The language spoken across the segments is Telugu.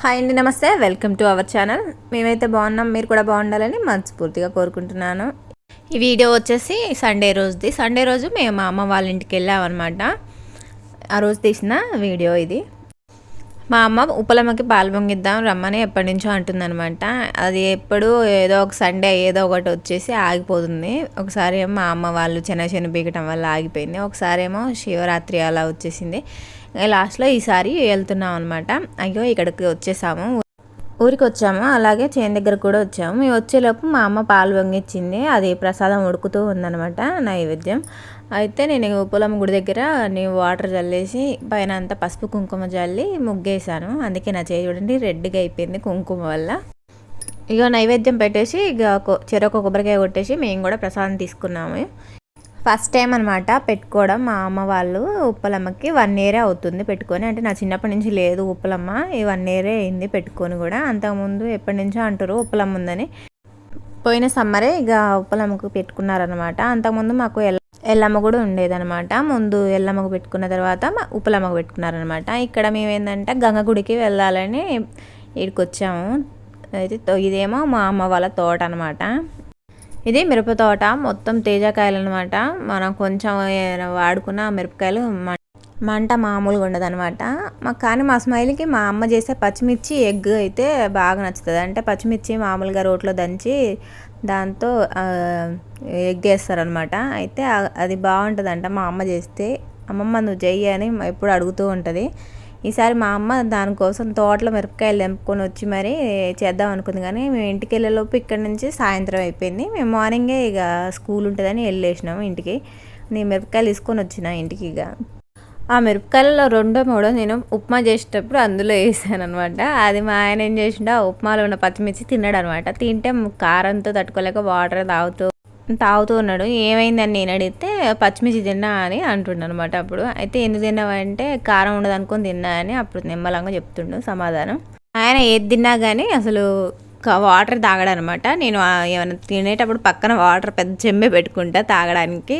హాయ్ అండి, నమస్తే. Welcome to our channel. మేమైతే బాగున్నాం, మీరు కూడా బాగుండాలని మనస్ఫూర్తిగా కోరుకుంటున్నాను. ఈ వీడియో వచ్చేసి సండే రోజు మేము మా అమ్మ వాళ్ళ ఇంటికి వెళ్ళామన్నమాట. ఆ రోజు తీసిన వీడియో ఇది. మా అమ్మ ఉప్పలమ్మకి పాలు పొంగిద్దాం రమ్మని ఎప్పటి నుంచో అంటుందన్నమాట. అది ఎప్పుడు ఏదో ఒక సండే ఏదో ఒకటి వచ్చేసి ఆగిపోతుంది. ఒకసారి ఏమో మా అమ్మ వాళ్ళు శనగ పీకటం వల్ల ఆగిపోయింది, ఒకసారి ఏమో శివరాత్రి అలా వచ్చేసింది. లాస్ట్లో ఈసారి వెళ్తున్నాం అనమాట. అయ్యో ఇక్కడికి వచ్చేసాము, ఊరికి వచ్చాము. అలాగే చేను దగ్గర కూడా వచ్చాము. మేము వచ్చేలోపు మా అమ్మ పాలు పొంగిచ్చింది. అది ప్రసాదం ఉడుకుతూ ఉందనమాట, నైవేద్యం. అయితే నేను పొలం గుడి దగ్గర నేను వాటర్ చల్లేసి పైన అంతా పసుపు కుంకుమ జల్లి ముగ్గేసాను. అందుకే నా చేయి చూడండి రెడ్గా అయిపోయింది కుంకుమ వల్ల. ఇక నైవేద్యం పెట్టేసి ఇక చెరొక కొబ్బరికాయ కొట్టేసి మేము కూడా ప్రసాదం తీసుకున్నాము. ఫస్ట్ టైం అనమాట పెట్టుకోవడం. మా అమ్మ వాళ్ళు ఉప్పలమ్మకి 1 year అవుతుంది పెట్టుకొని. అంటే నా చిన్నప్పటి నుంచి లేదు ఉప్పలమ్మ, ఈ 1 year అయింది పెట్టుకొని కూడా. అంతకుముందు ఎప్పటి నుంచో అంటారు ఉప్పలమ్మ ఉందని. పోయిన సమ్మరే ఇక ఉప్పలమ్మకు పెట్టుకున్నారనమాట. అంతకుముందు మాకు ఎల్లమ్మ కూడా ఉండేదనమాట. ముందు ఎల్లమ్మకు పెట్టుకున్న తర్వాత ఉప్పలమ్మకు పెట్టుకున్నారనమాట. ఇక్కడ మేము ఏంటంటే గంగ గుడికి వెళ్ళాలని ఇక్కడికి వచ్చాము. అయితే ఇదేమో మా అమ్మ వాళ్ళ తోట అనమాట. ఇది మిరప తోట, మొత్తం తేజకాయలు అనమాట. మనం కొంచెం వాడుకున్న మిరపకాయలు మంట మామూలుగా ఉండదు అనమాట. కానీ మా స్మైల్కి మా అమ్మ చేసే పచ్చిమిర్చి ఎగ్ అయితే బాగా నచ్చుతుంది. అంటే పచ్చిమిర్చి మామూలుగా రోట్లో దంచి దాంతో ఎగ్ వేస్తారనమాట. అయితే అది బాగుంటుందంట మా అమ్మ చేస్తే. అమ్మమ్మ నువ్వు చెయ్యి అని ఎప్పుడు అడుగుతూ ఉంటుంది. ఈసారి మా అమ్మ దానికోసం తోటలో మిరపకాయలు తెంపుకొని వచ్చి మరీ చేద్దాం అనుకుంది. కానీ మేము ఇంటికి వెళ్ళేలోపు ఇక్కడ నుంచి సాయంత్రం అయిపోయింది. మేము మార్నింగే ఇక స్కూల్ ఉంటుందని వెళ్ళేసినాము ఇంటికి. నేను మిరపకాయలు తీసుకొని వచ్చిన ఇంటికి. ఇక ఆ మిరపకాయలలో 2-3 నేను ఉప్మా చేసేటప్పుడు అందులో వేసాను అనమాట. అది మా ఆయన ఏం చేసిండో ఆ ఉప్మాలో ఉన్న పచ్చిమిర్చి తిన్నాడు అనమాట. తింటే కారంతో తట్టుకోలేక వాటర్ తాగుతూ ఉన్నాడు. ఏమైందని నేను అడిగితే పచ్చిమిర్చి తిన్నా అని అంటుండ అనమాట. అప్పుడు అయితే ఎందుకు తిన్నావంటే కారం ఉండదు అనుకొని తిన్నా అని అప్పుడు నిమ్మలంగా చెప్తుండు సమాధానం. ఆయన ఏది తిన్నా కానీ అసలు వాటర్ తాగడనమాట. నేను ఏమైనా తినేటప్పుడు పక్కన వాటర్ పెద్ద చెంబే పెట్టుకుంటా తాగడానికి.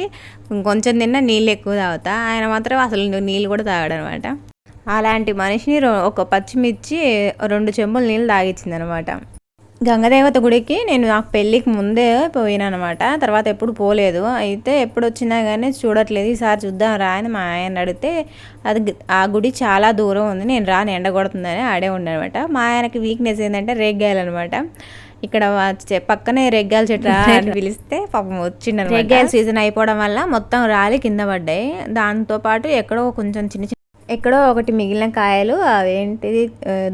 కొంచెం తిన్నా నీళ్ళు ఎక్కువ తాగుతా. ఆయన మాత్రం అసలు నీళ్ళు కూడా తాగడనమాట. అలాంటి మనిషిని ఒక పచ్చిమిర్చి 2 చెంబులు నీళ్ళు తాగిచ్చిందనమాట. గంగదేవత గుడికి నేను నాకు పెళ్ళికి ముందే పోయినానమాట. తర్వాత ఎప్పుడు పోలేదు. అయితే ఎప్పుడు వచ్చినా కానీ చూడట్లేదు. ఈసారి చూద్దాం రా అని మా ఆయన అడిగితే ఆ గుడి చాలా దూరం ఉంది, నేను రాని ఎండ కొడుతుందని ఆడే ఉండనమాట. మా ఆయనకి వీక్నెస్ ఏంటంటే రేగ్గాయలు అనమాట. ఇక్కడ పక్కనే రేగ్గాయల చెట్టు అని పిలిస్తే పాపం వచ్చిండ. రేగ్గాయల సీజన్ అయిపోవడం వల్ల మొత్తం రాలి కింద పడ్డాయి. దాంతోపాటు ఎక్కడో ఒకటి మిగిలిన కాయలు అవేంటిది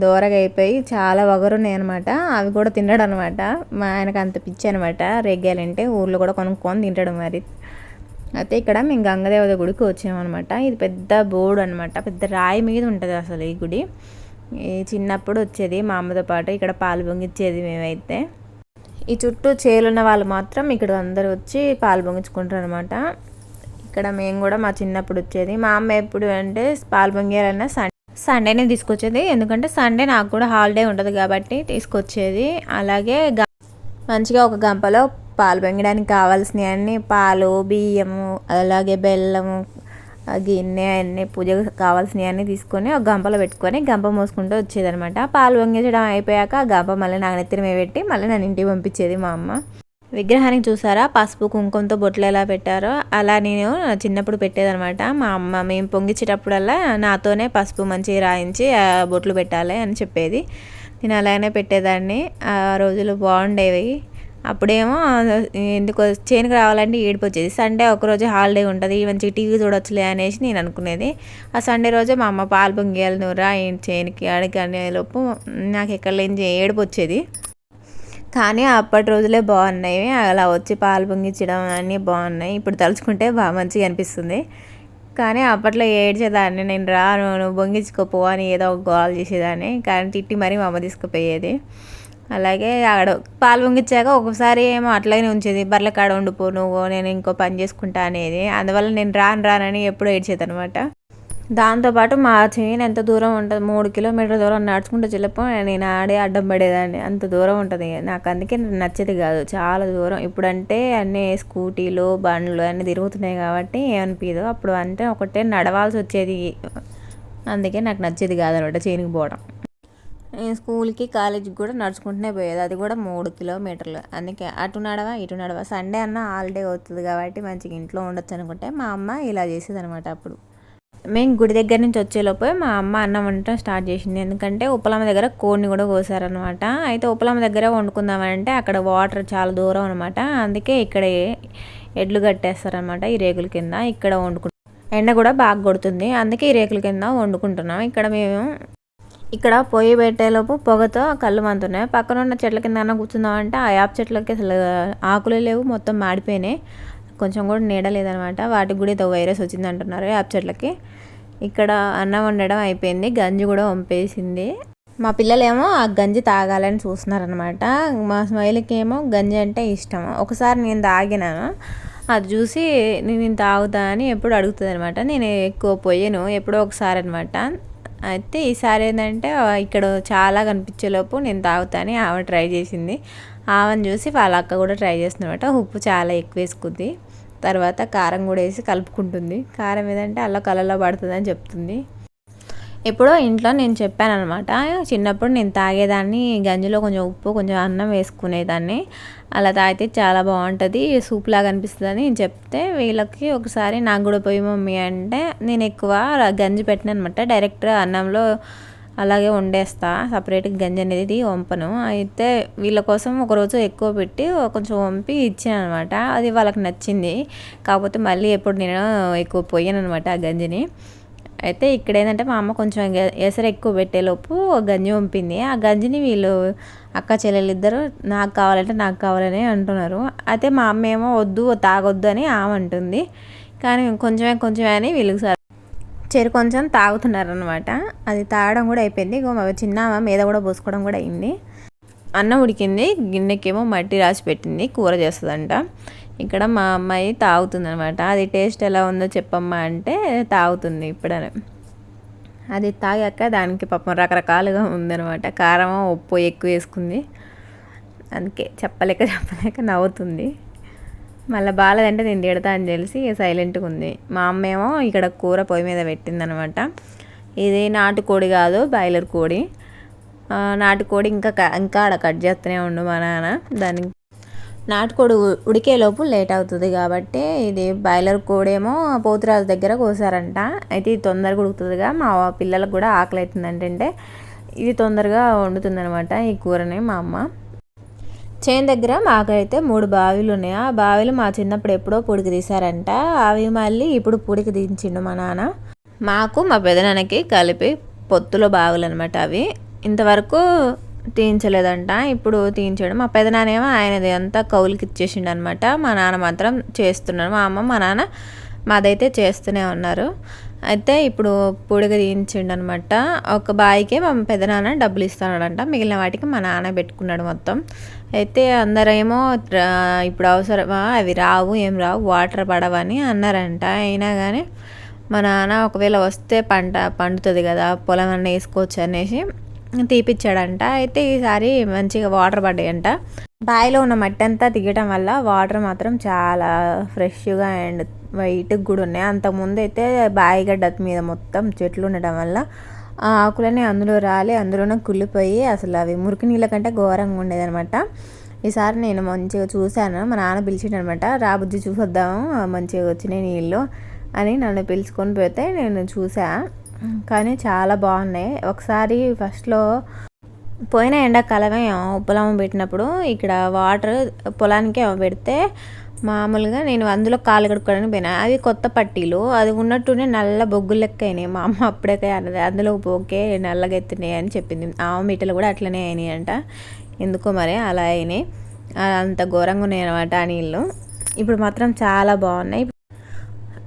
దూరగా అయిపోయి చాలా వగరున్నాయి అనమాట. అవి కూడా తినడం అనమాట. మా ఆయనకు అంత పిచ్చి అనమాట రేగ్గాయలంటే. ఊర్లో కూడా కొనుక్కొని తింటాడు మరి. అయితే ఇక్కడ మేము గంగదేవత గుడికి వచ్చామన్నమాట. ఇది పెద్ద బోర్డు అనమాట, పెద్ద రాయి మీద ఉంటుంది అసలు ఈ గుడి. చిన్నప్పుడు వచ్చేది మా అమ్మతో పాటు ఇక్కడ పాలు పొంగిచ్చేది మేమైతే. ఈ చుట్టూ చేలున్న వాళ్ళు మాత్రం ఇక్కడ అందరూ వచ్చి పాలు పొంగించుకుంటారు అనమాట. ఇక్కడ మేము కూడా మా చిన్నప్పుడు వచ్చేది. మా అమ్మ ఎప్పుడు అంటే పాలు పొంగేయాలన్నా సండేనే తీసుకొచ్చేది. ఎందుకంటే సండే నాకు కూడా హాలిడే ఉంటుంది కాబట్టి తీసుకొచ్చేది. అలాగే మంచిగా ఒక గంపలో పాలు పొంగడానికి కావాల్సినవి అన్నీ పాలు, బియ్యము, అలాగే బెల్లము, గిన్నె అన్నీ పూజకు కావాల్సినవి అన్నీ తీసుకొని ఒక గంపలో పెట్టుకొని గంప మోసుకుంటూ వచ్చేదనమాట. పాలు పొంగించడం అయిపోయాక ఆ గంప మళ్ళీ నాకు నెత్తిన మీద పెట్టి మళ్ళీ నన్ను ఇంటికి పంపించేది మా అమ్మ. విగ్రహానికి చూసారా పసుపు కుంకుమతో బొట్లు ఎలా పెట్టారో అలా నేను చిన్నప్పుడు పెట్టేదనమాట. మా అమ్మ మేము పొంగించేటప్పుడల్లా నాతోనే పసుపు మంచిగా రాయించి బొట్లు పెట్టాలి అని చెప్పేది. నేను అలానే పెట్టేదాన్ని. ఆ రోజులు బాగుండేవి. అప్పుడేమో ఎందుకు చేనుకు రావాలంటే ఏడుపు వచ్చేది. సండే ఒకరోజు హాలిడే ఉంటుంది, మంచిగా టీవీ చూడొచ్చులే అనేసి నేను అనుకునేది. ఆ సండే రోజే మా అమ్మ పాలు పొంగియాలి నువ్వు రా చేనుకి అడిగి అనేలోపు నాకు ఎక్కడ లేని ఏడుపు వచ్చేది. కానీ అప్పటి రోజులే బాగున్నాయి. అలా వచ్చి పాలు పొంగించడం అన్నీ బాగున్నాయి. ఇప్పుడు తలుచుకుంటే బాగా మంచిగా అనిపిస్తుంది. కానీ అప్పట్లో ఏడ్చేదాన్ని. నేను రాను, నువ్వు పొంగించుకోపో అని ఏదో ఒక గోల్ చేసేదాన్ని. కానీ తిట్టి మరీ మా అమ్మ తీసుకుపోయేది. అలాగే ఆడ పాలు పొంగించాక ఒకసారి ఏమో అట్లాగే ఉంచేది. బర్రెల కాడ ఉండిపో నువ్వు, నేను ఇంకో పని చేసుకుంటా అనేది. అందువల్ల నేను రానని ఎప్పుడూ ఏడ్చేదనమాట. దాంతోపాటు మా చేను ఎంత దూరం ఉంటుంది, 3 kilometers దూరం నడుచుకుంటూ చెల్లపో నేను ఆడే అడ్డం పడేదాన్ని. అంత దూరం ఉంటుంది. నాకు అందుకే నచ్చేది కాదు, చాలా దూరం. ఇప్పుడంటే అన్నీ స్కూటీలు బండ్లు అన్నీ తిరుగుతున్నాయి కాబట్టి ఏమనిపించదు. అప్పుడు అంటే ఒకటే నడవాల్సి వచ్చేది. అందుకే నాకు నచ్చేది కాదనమాట చేనుకి పోవడం. స్కూల్కి కాలేజీకి కూడా నడుచుకుంటూనే పోయేది, అది కూడా 3 కిలోమీటర్లు. అందుకే అటు నడవ ఇటు నడవ. సండే అన్న హాలిడే అవుతుంది కాబట్టి మంచిగా ఇంట్లో ఉండొచ్చు అనుకుంటే మా అమ్మ ఇలా చేసేది అనమాట. అప్పుడు మేము గుడి దగ్గర నుంచి వచ్చేలోపే మా అమ్మ అన్నం వండటం స్టార్ట్ చేసింది. ఎందుకంటే ఉప్పలమ్మ దగ్గర కోడిని కూడా కోసారనమాట. అయితే ఉప్పలమ్మ దగ్గర వండుకుందామంటే అక్కడ వాటర్ చాలా దూరం అనమాట. అందుకే ఇక్కడ ఎడ్లు కట్టేస్తారనమాట ఈ రేకుల కింద. ఇక్కడ వండుకుంటాం. ఎండ కూడా బాగా కొడుతుంది, అందుకే ఈ రేకుల కింద వండుకుంటున్నాం. ఇక్కడ పొయ్యి పెట్టేలోపు పొగతో కళ్ళు మంతున్నాయి. పక్కన ఉన్న చెట్ల కింద కూర్చుందామంటే ఆ యాప్ చెట్లకి అసలు ఆకులు లేవు, మొత్తం మాడిపోయినాయి. కొంచెం కూడా నీడ లేదనమాట. వాటికి కూడా ఏదో వైరస్ వచ్చింది అంటున్నారు యాప్ చెట్లకి. ఇక్కడ అన్నం వండడం అయిపోయింది, గంజి కూడా వంపేసింది. మా పిల్లలేమో ఆ గంజి తాగాలని చూస్తున్నారనమాట. మా స్మైల్కి ఏమో గంజి అంటే ఇష్టం. ఒకసారి నేను తాగినాను, అది చూసి నేను తాగుతా అని ఎప్పుడు అడుగుతుంది అనమాట. నేను ఎక్కువ పోయాను, ఎప్పుడో ఒకసారి అనమాట. అయితే ఈసారి ఏంటంటే ఇక్కడ చాలా కనిపించేలోపు నేను తాగుతాని ఆమె ట్రై చేసింది. ఆమెను చూసి వాళ్ళ అక్క కూడా ట్రై చేస్తుందన్నమాట. ఉప్పు చాలా ఎక్కువ వేసుకుంది, తర్వాత కారం కూడా వేసి కలుపుకుంటుంది. కారం ఏదంటే అలా కళ్ళలో పడుతుంది అని చెప్తుంది. ఎప్పుడో ఇంట్లో నేను చెప్పాను అనమాట, చిన్నప్పుడు నేను తాగేదాన్ని, గంజిలో కొంచెం ఉప్పు కొంచెం అన్నం వేసుకునేదాన్ని, అలా తాగితే చాలా బాగుంటుంది, సూప్ లాగా అనిపిస్తుంది అని చెప్తే వీళ్ళకి ఒకసారి నాకు కూడా పోయి మమ్మీ అంటే నేను ఎక్కువ గంజి పెట్టిన అనమాట. డైరెక్ట్ అన్నంలో అలాగే వండేస్తా, సపరేట్గా గంజి అనేది వంపను. అయితే వీళ్ళ కోసం ఒకరోజు ఎక్కువ పెట్టి కొంచెం వంపి ఇచ్చాను అనమాట. అది వాళ్ళకి నచ్చింది. కాకపోతే మళ్ళీ ఎప్పుడు నేను ఎక్కువ పోయాను అనమాట ఆ గంజిని. అయితే ఇక్కడ ఏంటంటే మా అమ్మ కొంచెం ఎసరు ఎక్కువ పెట్టేలోపు గంజి వంపింది. ఆ గంజిని వీళ్ళు అక్క చెల్లెలు ఇద్దరు నాకు కావాలంటే నాకు కావాలని అంటున్నారు. అయితే మా అమ్మ ఏమో వద్దు తాగొద్దు అని ఆమె అంటుంది. కానీ కొంచెమే అని వీళ్ళకి చెరు కొంచెం తాగుతున్నారనమాట. అది తాగడం కూడా అయిపోయింది. చిన్న మీద కూడా పోసుకోవడం కూడా అయింది. అన్నం ఉడికింది, గిన్నెకేమో మట్టి రాసి పెట్టింది, కూర చేస్తుందంట. ఇక్కడ మా అమ్మాయి తాగుతుంది అనమాట. అది టేస్ట్ ఎలా ఉందో చెప్పమ్మా అంటే తాగుతుంది ఇప్పుడనే. అది తాగాక దానికి పాపం రకరకాలుగా ఉందనమాట. కారం ఉప్పు ఎక్కువ వేసుకుంది, అందుకే చెప్పలేక నవ్వుతుంది. మళ్ళీ బాగాలేదంటే నేను తిడతా అని తెలిసి సైలెంట్గా ఉంది. మా అమ్మ ఏమో ఇక్కడ కూర పొయ్యి మీద పెట్టిందనమాట. ఇది నాటుకోడి కాదు, బాయిలర్ కోడి. నాటుకోడి ఇంకా ఆడ కట్ చేస్తూనే ఉండు మా నాన్న. దానికి నాటుకోడి ఉడికేలోపు లేట్ అవుతుంది కాబట్టి ఇది బాయిలర్ కోడేమో పోతురాజు దగ్గర కోసారంట. అయితే ఇది తొందరగా ఉడుకుతుందిగా, మా పిల్లలకు కూడా ఆకలి అవుతుంది అంటే ఇది తొందరగా వండుతుంది అనమాట ఈ కూరని మా అమ్మ. చేను దగ్గర మాకైతే 3 బావిలు ఉన్నాయి. ఆ బావిలు మా చిన్నప్పుడు ఎప్పుడో పొడికి తీశారంట. అవి మళ్ళీ ఇప్పుడు పొడికి దించిండు మా నాన్న. మాకు మా పెదనాన్నకి కలిపి పొత్తులో బావులు అనమాట. అవి ఇంతవరకు తీయించలేదంట, ఇప్పుడు తీయించాడు. మా పెదనాన్నేమో ఆయనది అంతా కౌలుకి ఇచ్చేసిండు అనమాట. మా నాన్న మాత్రం చేస్తున్నాడు. మా అమ్మ మా నాన్న మాదైతే చేస్తూనే ఉన్నారు. అయితే ఇప్పుడు పొడిగా తీయించిండు అనమాట. ఒక బావికే మా పెదనాన్న డబ్బులు ఇస్తున్నాడంట, మిగిలిన వాటికి మా నాన్న పెట్టుకున్నాడు మొత్తం. అయితే అందరేమో ఇప్పుడు అవసరమా, అవి రావు, ఏం రావు, వాటర్ పడవని అన్నారంట. అయినా కానీ మా నాన్న ఒకవేళ వస్తే పంట పండుతుంది కదా, పొలం అన్న వేసుకోవచ్చు అనేసి తీపిచ్చాడంట. అయితే ఈసారి మంచిగా వాటర్ పడ్డాయంట. బావిలో ఉన్న మట్టి అంతా దిగటం వల్ల వాటర్ మాత్రం చాలా ఫ్రెష్గా అండ్ వైట్గా కూడా ఉన్నాయి. అంతకుముందు అయితే బావి గడ్డ మీద మొత్తం చెట్లు ఉండటం వల్ల ఆ ఆకులన్నీ అందులో రాలి అందులోనే కుళ్ళిపోయి అసలు అవి మురికి నీళ్ళ కంటే ఘోరంగా ఉండేదనమాట. ఈసారి నేను మంచిగా చూశాను, మా నాన్న పిలిచిండనమాట, రాబుజ్జి చూసొద్దాము మంచిగా వచ్చినాయి నీళ్ళు అని నన్ను పిలుచుకొని పోతే నేను చూసా. కానీ చాలా బాగున్నాయి. ఒకసారి ఫస్ట్లో పోయిన ఎండాకాలమే పొలం పెట్టినప్పుడు ఇక్కడ వాటర్ పొలానికి పెడితే మామూలుగా నేను అందులో కాలు కడుక్కోవడానికి పోయినా. అవి కొత్త పట్టీలు, అది ఉన్నట్టునే నల్ల బొగ్గులు లెక్క అయినాయి. మా అమ్మ అప్పుడే అన్నది అందులో పోకే నల్లగా ఎత్తున్నాయి అని చెప్పింది. మీటలు కూడా అట్లనే అయినాయి అంట, ఎందుకో మరి అలా అయినాయి. అంత ఘోరంగా ఉన్నాయి అనమాట ఆ నీళ్ళు. ఇప్పుడు మాత్రం చాలా బాగున్నాయి.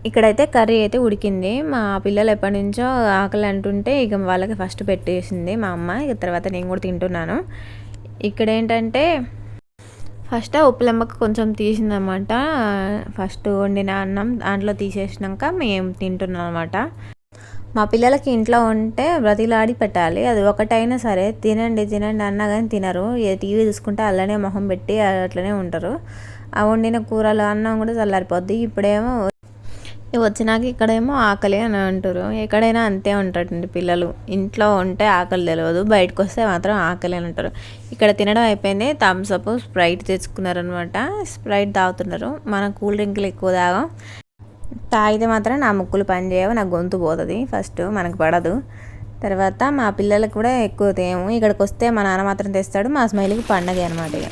ఇక్కడైతే కర్రీ అయితే ఉడికింది. మా పిల్లలు ఎప్పటి నుంచో ఆకలి అంటుంటే ఇక వాళ్ళకి ఫస్ట్ పెట్టేసింది మా అమ్మ. ఇక తర్వాత నేను కూడా తింటున్నాను. ఇక్కడ ఏంటంటే ఫస్ట్ ఉప్పులెమ్మకు కొంచెం తీసిందనమాట. ఫస్ట్ వండిన అన్నం దాంట్లో తీసేసినాక మేము తింటున్నాం అనమాట. మా పిల్లలకి ఇంట్లో ఉంటే బ్రతిలాడి పెట్టాలి, అది ఒకటైనా సరే తినండి అన్నా కానీ తినరు. టీవీ చూసుకుంటే అలానే మొహం పెట్టి అట్లనే ఉంటారు. ఆ వండిన కూరలు అన్నం కూడా చల్లారిపోద్ది. ఇప్పుడేమో వచ్చినాక ఇక్కడేమో ఆకలి అని అంటారు. ఎక్కడైనా అంతే ఉంటారండి పిల్లలు. ఇంట్లో ఉంటే ఆకలి తెలియదు, బయటకు వస్తే మాత్రం ఆకలి అని అంటారు. ఇక్కడ తినడం అయిపోయింది. థమ్స్ అప్, స్ప్రైట్ తెచ్చుకున్నారనమాట. స్ప్రైట్ తాగుతున్నారు. మనం కూల్ డ్రింక్లు ఎక్కువ తాగితే మాత్రం నా ముక్కులు పని చేయవు, నా గొంతు పోతుంది. ఫస్ట్ మనకు పడదు. తర్వాత మా పిల్లలకు కూడా ఎక్కువ తేము. ఇక్కడికి వస్తే మా నాన్న మాత్రం తెస్తాడు. మా స్మైల్కి పండగ అనమాట. ఇక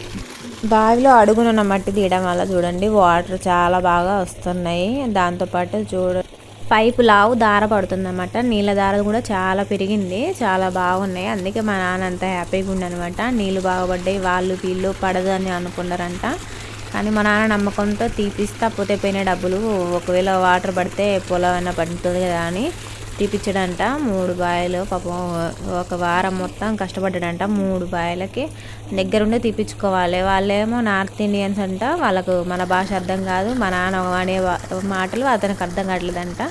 బావిలో అడుగునున్న మట్టి తీయడం వల్ల చూడండి వాటర్ చాలా బాగా వస్తున్నాయి. దాంతోపాటు పైపు లావు దార పడుతుంది అన్నమాట. నీళ్ళ దార కూడా చాలా పెరిగింది, చాలా బాగున్నాయి. అందుకే మా నాన్న అంత హ్యాపీగా ఉండనమాట. నీళ్ళు బాగుపడ్డాయి, వాళ్ళు వీళ్ళు పడదు అని అనుకున్నారంట. కానీ మా నాన్న నమ్మకంతో తీపిస్తా పోతే పోయిన డబ్బులు, ఒకవేళ వాటర్ పడితే పొలం అయినా పడుతుంది కదా అని తీపిచ్చాడంట. 3 బాయలు పాపం ఒక వారం మొత్తం కష్టపడ్డాడంట. 3 బాయలకి దగ్గరుండి తీపించుకోవాలి. వాళ్ళేమో నార్త్ ఇండియన్స్ అంట, వాళ్ళకు మన భాష అర్థం కాదు. మా నాన్న అనే మాటలు అతనికి అర్థం కావట్లేదంట.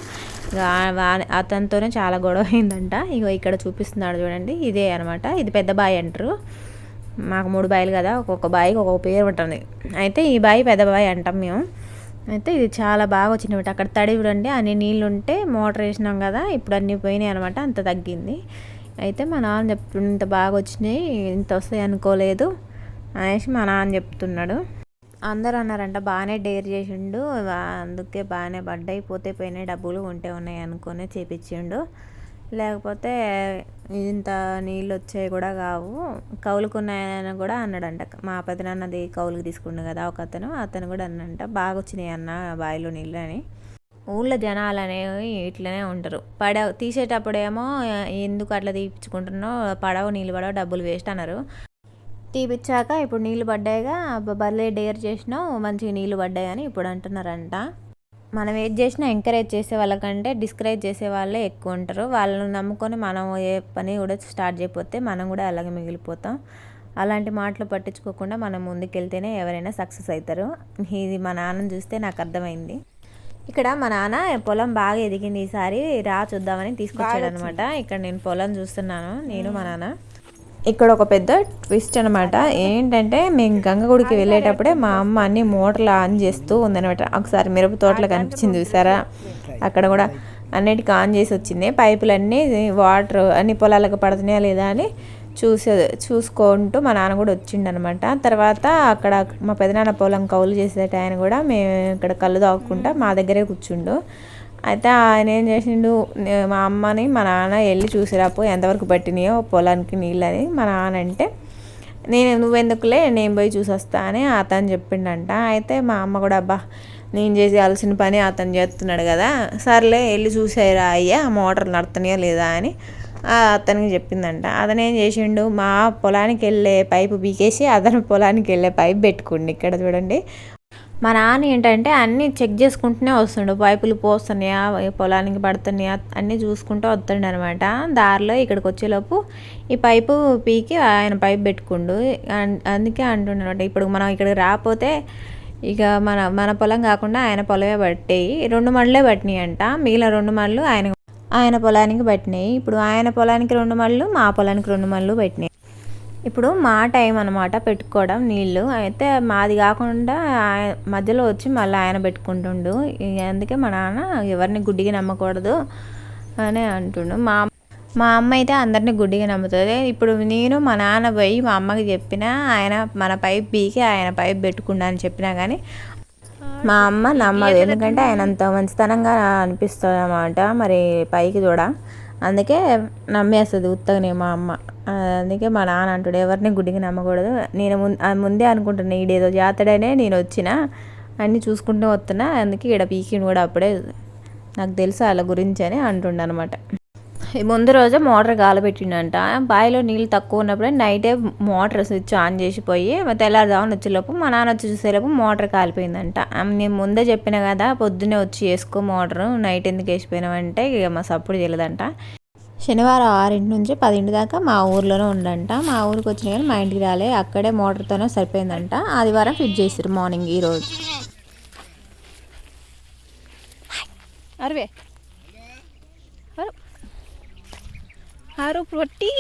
అతనితోనే చాలా గొడవ అయిందంట. ఇగో ఇక్కడ చూపిస్తున్నాడు చూడండి, ఇదే అనమాట. ఇది పెద్ద బావి అంటారు. మాకు 3 బాయలు కదా, ఒక్కొక్క బాయికి ఒక్కొక్క పేరు ఉంటుంది. అయితే ఈ బావి పెద్ద బావి అంటాం మేము. అయితే ఇది చాలా బాగా వచ్చింది. అక్కడ తడి చూడండి, అన్ని నీళ్ళు ఉంటే మోటార్ వేసినాం కదా, ఇప్పుడు అన్నీ పోయినాయి అనమాట. అంత తగ్గింది. అయితే మా నాన్న చెప్తుండే ఇంత బాగా వచ్చినాయి, ఇంత వస్తాయి అనుకోలేదు అనేసి మా నాన్న చెప్తున్నాడు. అందరూ అన్నారంట బాగానే డేర్ చేసిండు, అందుకే బాగానే పడ్డాయి, పోతే పోయినాయి డబ్బులు, ఉంటే ఉన్నాయి అనుకునే చేపించిండు. లేకపోతే ఇంత నీళ్ళు వచ్చాయి కూడా కావు, కౌలుకున్నాయని కూడా అన్నాడంట. మా పెదనాన్నది కౌలుకి తీసుకుండు కదా ఒక అతను కూడా అన్నంట బాగా వచ్చినాయి అన్న బావిలో నీళ్ళు అని. ఊళ్ళో జనాలు అనేవి ఇట్లనే ఉంటారు. తీసేటప్పుడేమో ఎందుకు అట్లా తీపించుకుంటున్నావు, నీళ్ళు పడవ, డబ్బులు వేస్ట్ అన్నారు. తీపిచ్చాక ఇప్పుడు నీళ్ళు పడ్డాయిగా, భలే డేర్ చేసినావు, మంచిగా నీళ్ళు పడ్డాయి అని ఇప్పుడు అంటున్నారంట. మనం ఏది చేసినా ఎంకరేజ్ చేసే వాళ్ళకంటే డిస్కరేజ్ చేసే వాళ్ళే ఎక్కువ ఉంటారు. వాళ్ళని నమ్ముకొని మనం ఏ పని కూడా స్టార్ట్ చేయకపోతే మనం కూడా అలాగే మిగిలిపోతాం. అలాంటి మాటలు పట్టించుకోకుండా మనం ముందుకెళ్తేనే ఎవరైనా సక్సెస్ అవుతారు. ఇది మా నాన్నని చూస్తే నాకు అర్థమైంది. ఇక్కడ మా నాన్న పొలం బాగా ఎదిగింది ఈసారి, చూద్దామని తీసుకొచ్చాడు అనమాట. ఇక్కడ నేను పొలం చూస్తున్నాను, నేను మా నాన్న. ఇక్కడ ఒక పెద్ద ట్విస్ట్ అనమాట. ఏంటంటే మేము గంగగుడికి వెళ్ళేటప్పుడే మా అమ్మ అన్ని మోటార్లు ఆన్ చేస్తూ ఉందనమాట. ఒకసారి మిరప తోటలో కనిపించింది చూసారా, అక్కడ కూడా అన్నిటికీ ఆన్ చేసి వచ్చింది. పైపులన్నీ వాటర్ అన్ని పొలాలకు పడుతున్నాయా లేదా అని చూసుకుంటూ మా నాన్న కూడా వచ్చిండనమాట. తర్వాత అక్కడ మా పెదనాన్న పొలం కౌలు చేసేట ఆయన కూడా మేము ఇక్కడ కళ్ళు తాగకుండా మా దగ్గరే కూర్చుండు. అయితే ఆయన ఏం చేసిండు, మా అమ్మని మా నాన్న వెళ్ళి చూసిరాపో ఎంతవరకు పట్టినాయో పొలానికి నీళ్ళని మా నాన్న అంటే, నువ్వెందుకులే నేను పోయి చూసొస్తా అని అతను చెప్పిండంట. అయితే మా అమ్మ కూడా అబ్బా నేను చేయాల్సిన పని అతను చేస్తున్నాడు కదా, సర్లే వెళ్ళి చూసారా అయ్యా మోటార్లు నడుతున్నాయో లేదా అని అతనికి చెప్పిందంట. అతను ఏం చేసిండు, మా పొలానికి వెళ్ళే పైపు బీకేసి అతని పొలానికి వెళ్ళే పైపు పెట్టుకోండి. ఇక్కడ చూడండి, మా నాన్న ఏంటంటే అన్నీ చెక్ చేసుకుంటూనే వస్తుండు. పైపులు పోస్తున్నాయా, పొలానికి పడుతున్నాయా అన్నీ చూసుకుంటూ వస్తుండే అనమాట. దారిలో ఇక్కడికి వచ్చేలోపు ఈ పైపు పీకి ఆయన పైపు పెట్టుకుండు. అందుకే అంటుండనమాట, ఇప్పుడు మనం ఇక్కడికి రాకపోతే ఇక మన పొలం కాకుండా ఆయన పొలమే పట్టాయి. 2 మళ్ళే పట్టినాయి అంట. మిగిలిన 2 మళ్ళు ఆయన పొలానికి పట్టినాయి. ఇప్పుడు ఆయన పొలానికి 2 మళ్ళు, మా పొలానికి 2 మళ్ళు పెట్టినాయి. ఇప్పుడు మా టైం అనమాట పెట్టుకోవడం నీళ్ళు. అయితే మాది కాకుండా మధ్యలో వచ్చి మళ్ళీ ఆయన పెట్టుకుంటుండు. అందుకే మా నాన్న ఎవరిని గుడ్డిగా నమ్మకూడదు అని అంటుండు. మా అమ్మ అయితే అందరినీ గుడ్డిగా నమ్ముతుంది. ఇప్పుడు నేను మా నాన్న పోయి మా అమ్మకి చెప్పినా, ఆయన మన పైప్ బీకి ఆయన పైప్ పెట్టుకుండా అని చెప్పినా కానీ మా అమ్మ నమ్మదు. ఎందుకంటే ఆయన అంత మంచితనంగా అనిపిస్తుంది అన్నమాట, మరి పైకి చూడ. అందుకే నమ్మేస్తుంది ఉత్తగానే మా అమ్మ. అందుకే మా నాన్న అంటాడు ఎవరిని గుడ్డిగా నమ్మకూడదు. నేను ముందే అనుకుంటున్నా ఈడేదో జాతడనే నేను వచ్చిన అన్నీ చూసుకుంటూ వస్తున్నా, అందుకే ఈడ పీకిని కూడా అప్పుడే నాకు తెలుసు వాళ్ళ గురించి అని అంటుండ అనమాట. ముందు రోజు మోటార్ గాలబెట్టిండంట. బావిలో నీళ్ళు తక్కువ ఉన్నప్పుడే నైటే మోటార్ స్విచ్ ఆన్ చేసిపోయి తెల్లారుదామని వచ్చేలోపు మా నాన్న వచ్చి చూసేలోపు మోటార్ కాలిపోయిందంట. నేను ముందే చెప్పిన కదా పొద్దున్నే వచ్చి వేసుకో మోటారు, నైట్ ఎందుకు వేసిపోయినామంటే ఇక మా సప్పుడు చేయలేదంట. శనివారం 6 నుంచి 10 దాకా మా ఊర్లోనే ఉండంట. మా ఊరికి వచ్చిన కానీ మా ఇంటికి రాలే, అక్కడే మోటార్తోనే సరిపోయిందంట. ఆదివారం ఫిట్ చేసారు మార్నింగ్ ఈరోజు. అరవే ఆరు పొట్టి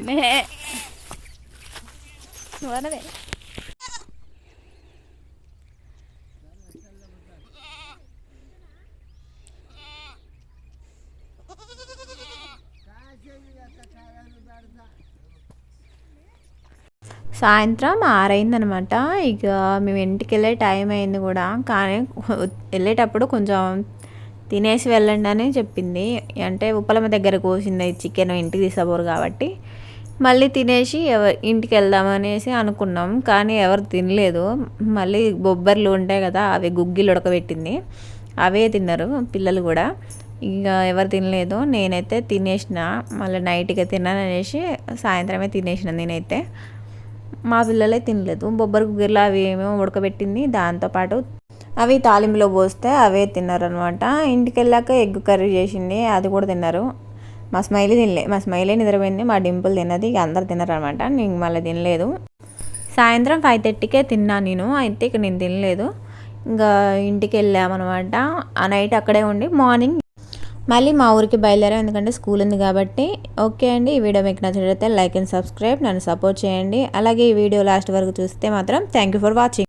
మే వనవే సాయంత్రం 6 అయిందనమాట. ఇక మేము ఇంటికి వెళ్ళే టైం అయింది కూడా, కానీ వెళ్ళేటప్పుడు కొంచెం తినేసి వెళ్ళండి అని చెప్పింది. అంటే ఉప్పలమ్మ దగ్గర కోసింది చికెన్, ఇంటికి తీసుకుపోరు కాబట్టి మళ్ళీ తినేసి ఇంటికి వెళ్దామనేసి అనుకున్నాం. కానీ ఎవరు తినలేదు. మళ్ళీ బొబ్బర్లు ఉంటాయి కదా, అవి గుగ్గిలు ఉడకబెట్టింది, అవే తిన్నారు పిల్లలు కూడా. ఇక ఎవరు తినలేదు. నేనైతే తినేసిన, మళ్ళీ నైట్గా తిన్నాను అనేసి సాయంత్రమే తినేసిన నేనైతే. మా పిల్లలే తినలేదు. బొబ్బరి గుగ్గిర్లు అవి ఏమేమో ఉడకబెట్టింది, దాంతోపాటు అవి తాలింపులో పోస్తే అవే తిన్నారు అనమాట. ఇంటికి వెళ్ళాక ఎగ్ కర్రీ చేసింది, అది కూడా తిన్నారు. మా స్మైలీ తినలే, మా స్మైలీ నిద్రపోయింది, మా డింపుల్ తిన్నది, ఇక అందరు తిన్నారు అనమాట. నేను మళ్ళీ తినలేదు. సాయంత్రం 5:30కే తిన్నాను నేను, అయితే ఇక నేను తినలేదు. ఇంకా ఇంటికి వెళ్ళామన్నమాట. ఆ నైట్ అక్కడే ఉండి మార్నింగ్ మళ్ళీ మా ఊరికి బయలుదేరాం, ఎందుకంటే స్కూల్ ఉంది కాబట్టి. ఓకే అండి, ఈ వీడియో మీకు నచ్చినట్లయితే లైక్ అండ్ సబ్స్క్రైబ్, నన్ను సపోర్ట్ చేయండి. అలాగే ఈ వీడియో లాస్ట్ వరకు చూస్తే మాత్రం థ్యాంక్ యూ ఫర్ వాచింగ్.